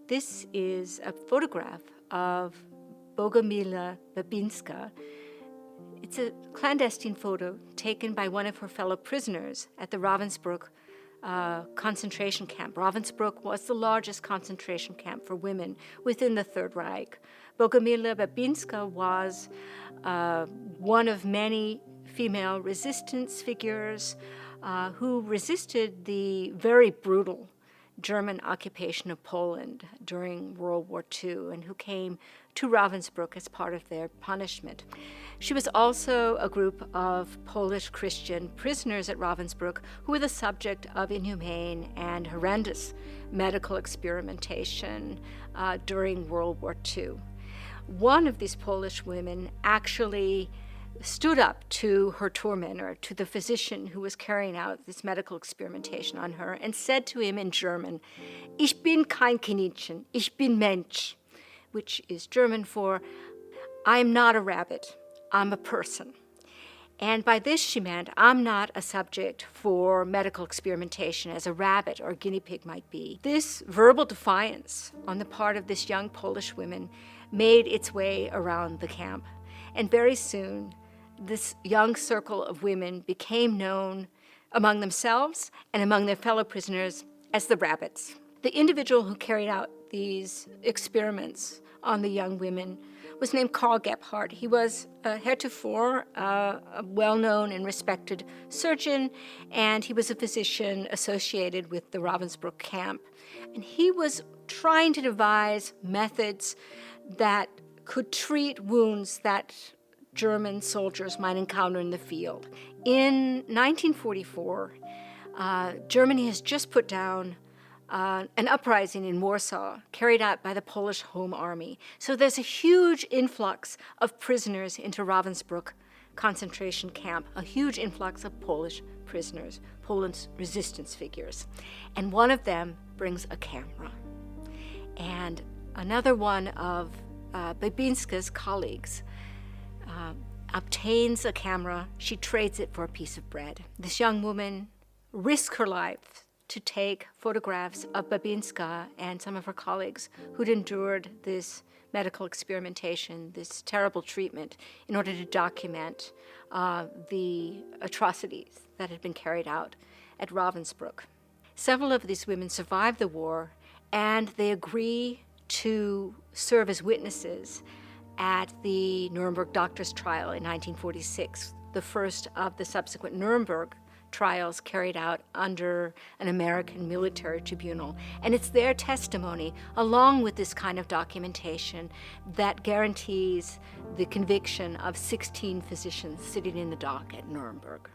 This is a photograph of Bogomila Babinska. It's a clandestine photo taken by one of her fellow prisoners at the Ravensbrück concentration camp. Ravensbrück was the largest concentration camp for women within the Third Reich. Bogomila Babinska was one of many female resistance figures who resisted the very brutal German occupation of Poland during World War II and who came to Ravensbrück as part of their punishment. She was also a group of Polish Christian prisoners at Ravensbrück who were the subject of inhumane and horrendous medical experimentation during World War II. One of these Polish women actually stood up to her tormentor, to the physician who was carrying out this medical experimentation on her, and said to him in German, "Ich bin kein Kaninchen, ich bin Mensch," which is German for, "I'm not a rabbit, I'm a person." And by this she meant, I'm not a subject for medical experimentation as a rabbit or a guinea pig might be. This verbal defiance on the part of this young Polish woman made its way around the camp. And very soon, this young circle of women became known among themselves and among their fellow prisoners as the rabbits. The individual who carried out these experiments on the young women was named Karl Gebhardt. He was heretofore a well-known and respected surgeon, and he was a physician associated with the Ravensbrück camp. And he was trying to devise methods that could treat wounds that German soldiers might encounter in the field. In 1944, Germany has just put down an uprising in Warsaw carried out by the Polish Home Army. So there's a huge influx of prisoners into Ravensbrück concentration camp, a huge influx of Polish prisoners, Poland's resistance figures. And one of them brings a camera. And another one of Babinska's colleagues obtains a camera. She trades it for a piece of bread. This young woman risks her life to take photographs of Babinska and some of her colleagues who'd endured this medical experimentation, this terrible treatment, in order to document the atrocities that had been carried out at Ravensbrück. Several of these women survived the war, and they agree to serve as witnesses at the Nuremberg doctors' trial in 1946, the first of the subsequent Nuremberg trials carried out under an American military tribunal. And it's their testimony, along with this kind of documentation, that guarantees the conviction of 16 physicians sitting in the dock at Nuremberg.